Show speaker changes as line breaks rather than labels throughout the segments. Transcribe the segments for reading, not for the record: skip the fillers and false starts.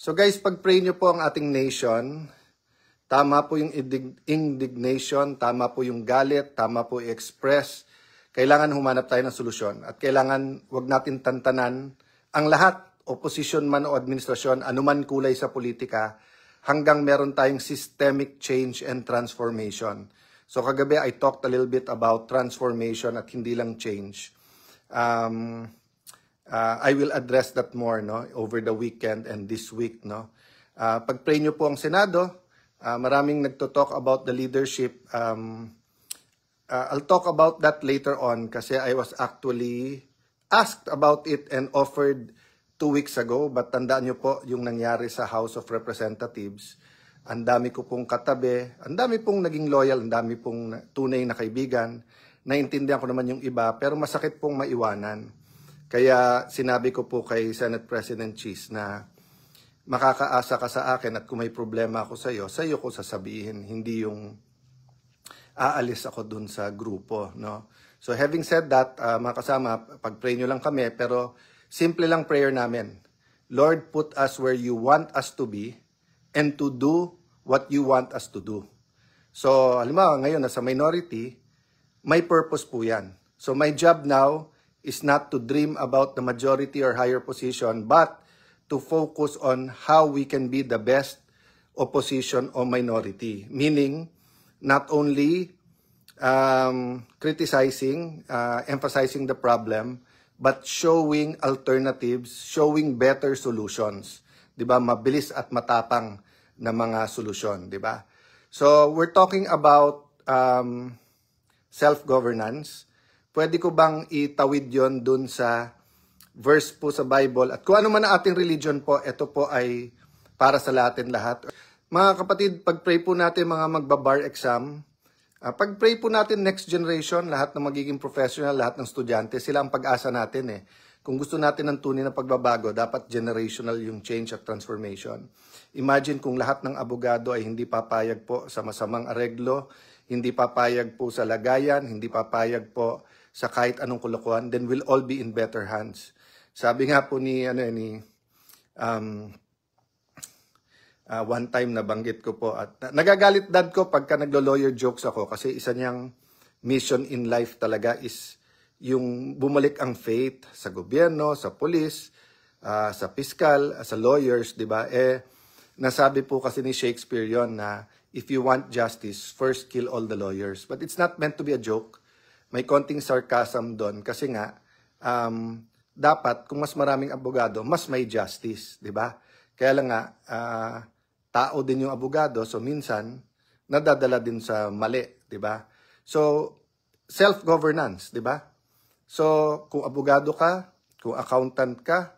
So guys, pag-pray nyo po ang ating nation. Tama po yung indignation, tama po yung galit, tama po i-express. Kailangan humanap tayo ng solusyon. At kailangan wag natin tantanan ang lahat, opposition man o administrasyon, anuman kulay sa politika, hanggang meron tayong systemic change and transformation. So kagabi, I talked a little bit about transformation at hindi lang change. I will address that more over the weekend and this week. Pag-pray nyo po ang Senado, maraming nagto-talk about the leadership. I'll talk about that later on kasi I was actually asked about it and offered 2 weeks ago. But tandaan nyo po yung nangyari sa House of Representatives. Ang dami ko pong katabi, ang dami pong naging loyal, ang dami pong tunay na kaibigan. Naintindihan ko naman yung iba, pero masakit pong maiwanan. Kaya sinabi ko po kay Senate President Cheese na makakaasa ka sa akin at kung may problema ako sa iyo ko sasabihin, hindi yung aalis ako dun sa grupo. So having said that, mga kasama, pag-pray nyo lang kami, pero simple lang prayer namin. Lord, put us where you want us to be and to do what you want us to do. So, halimbawa, ngayon, nasa minority, may purpose po yan. So, my job now is not to dream about the majority or higher position, but to focus on how we can be the best opposition or minority. Meaning, not only criticizing, emphasizing the problem, but showing alternatives, showing better solutions. Diba? Mabilis at matapang na mga solusyon. Diba? So, we're talking about self-governance. Pwede ko bang itawid yon dun sa verse po sa Bible? At kung ano man ang ating religion po, ito po ay para sa atin lahat. Mga kapatid, pag-pray po natin mga magbabar exam, pag-pray po natin next generation, lahat ng magiging professional, lahat ng estudyante, sila ang pag-asa natin . Kung gusto natin ng tunay na pagbabago, dapat generational yung change at transformation. Imagine kung lahat ng abogado ay hindi papayag po sa masamang areglo, hindi papayag po sa lagayan, hindi papayag po sa kahit anong kalokohan, then we'll all be in better hands. Sabi nga po ni one time nabanggit ko po at nagagalit dad ko pagka naglo-lawyer jokes ako kasi isa niyang mission in life talaga is yung bumalik ang faith sa gobyerno, sa pulis, sa piskal, sa lawyers, di ba? Nasabi po kasi ni Shakespeare yon na if you want justice, first kill all the lawyers. But it's not meant to be a joke. May konting sarcasm doon kasi nga dapat kung mas maraming abogado, mas may justice, di ba? Kaya lang nga, tao din yung abogado, so minsan, nadadala din sa mali, di ba? So, self-governance, di ba? So, kung abogado ka, kung accountant ka,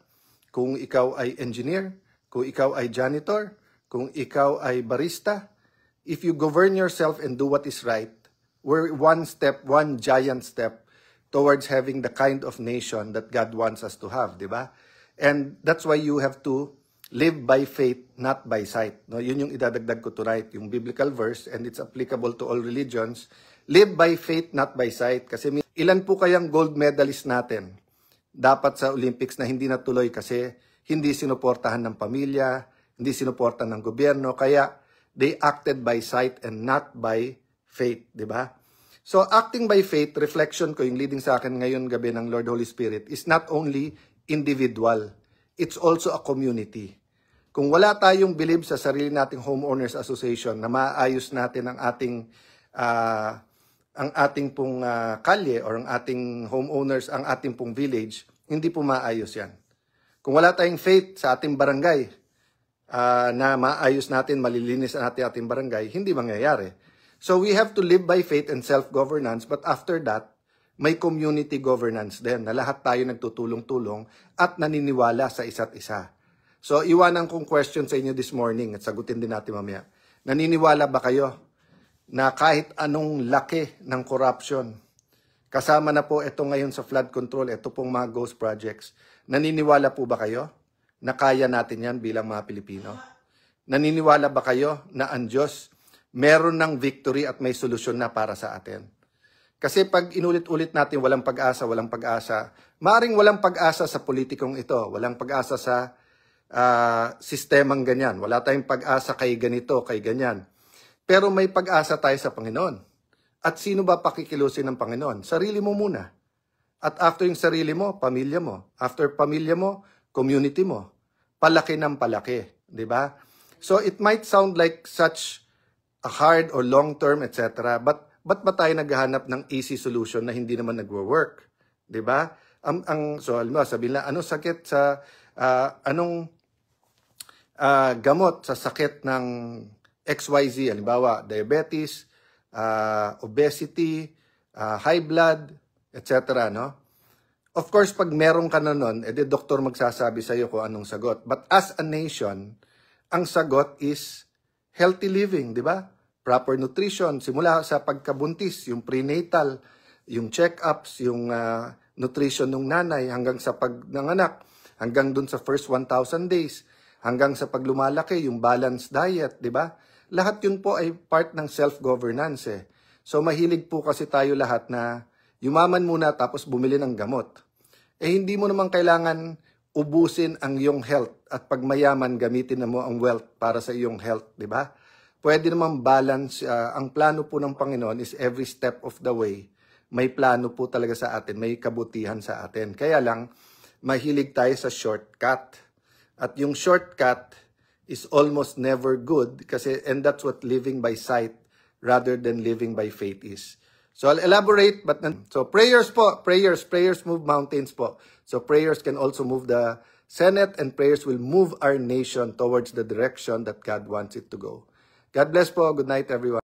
kung ikaw ay engineer, kung ikaw ay janitor, kung ikaw ay barista, if you govern yourself and do what is right, we're one giant step towards having the kind of nation that God wants us to have, di ba? And that's why you have to live by faith, not by sight. Yun yung idadagdag ko tonight, yung biblical verse, and it's applicable to all religions. Live by faith, not by sight. Kasi ilan po kayang gold medalist natin dapat sa Olympics na hindi natuloy kasi hindi sinuportahan ng pamilya, hindi sinuportahan ng gobyerno, kaya they acted by sight and not by faith, di ba? So, acting by faith, reflection ko, yung leading sa akin ngayon gabi ng Lord Holy Spirit, is not only individual, it's also a community. Kung wala tayong believe sa sarili nating homeowners association na maayos natin ang ating pong kalye or ang ating homeowners, ang ating pong village, hindi po maayos yan. Kung wala tayong faith sa ating barangay na maayos natin, malilinis ang ating barangay, hindi mangyayari. So we have to live by faith and self-governance, but after that, may community governance din na lahat tayo nagtutulong-tulong at naniniwala sa isa't isa. So iwanan kong question sa inyo this morning at sagutin din natin mamaya. Naniniwala ba kayo na kahit anong laki ng corruption, kasama na po ito ngayon sa flood control, ito pong mga ghost projects, naniniwala po ba kayo na kaya natin yan bilang mga Pilipino? Naniniwala ba kayo na ang Diyos meron ng victory at may solusyon na para sa atin? Kasi pag inulit-ulit natin walang pag-asa, maaring walang pag-asa sa politikong ito, walang pag-asa sa sistemang ganyan. Wala tayong pag-asa kay ganito, kay ganyan. Pero may pag-asa tayo sa Panginoon. At sino ba pakikilusin ng Panginoon? Sarili mo muna. At after yung sarili mo, pamilya mo. After pamilya mo, community mo. Palaki ng palaki. Di ba? So it might sound like such a hard or long term, etc. But ba't ba tayo naghahanap ng easy solution na hindi naman nagwo-work? Di ba? So, alam mo, sabihin na, anong sakit sa, anong gamot sa sakit ng XYZ, halimbawa, diabetes, obesity, high blood, etc. No? Of course, pag meron ka na nun, edi doktor magsasabi sa iyo kung anong sagot. But as a nation, ang sagot is healthy living, di ba? Proper nutrition, simula sa pagkabuntis, yung prenatal, yung check-ups, yung nutrition ng nanay, hanggang sa pagnanganak, hanggang dun sa first 1,000 days, hanggang sa paglumalaki, yung balanced diet, di ba? Lahat yun po ay part ng self-governance eh. So mahilig po kasi tayo lahat na yumaman muna tapos bumili ng gamot. Eh hindi mo naman kailangan ubusin ang iyong health at pag mayaman gamitin na mo ang wealth para sa iyong health, di ba? Pwede naman balance. Ang plano po ng Panginoon is every step of the way. May plano po talaga sa atin, may kabutihan sa atin. Kaya lang, mahilig tayo sa shortcut. At yung shortcut is almost never good kasi, and that's what living by sight rather than living by faith is. So I'll elaborate, but so prayers po, prayers move mountains po. So prayers can also move the Senate, and prayers will move our nation towards the direction that God wants it to go. God bless po. Good night, everyone.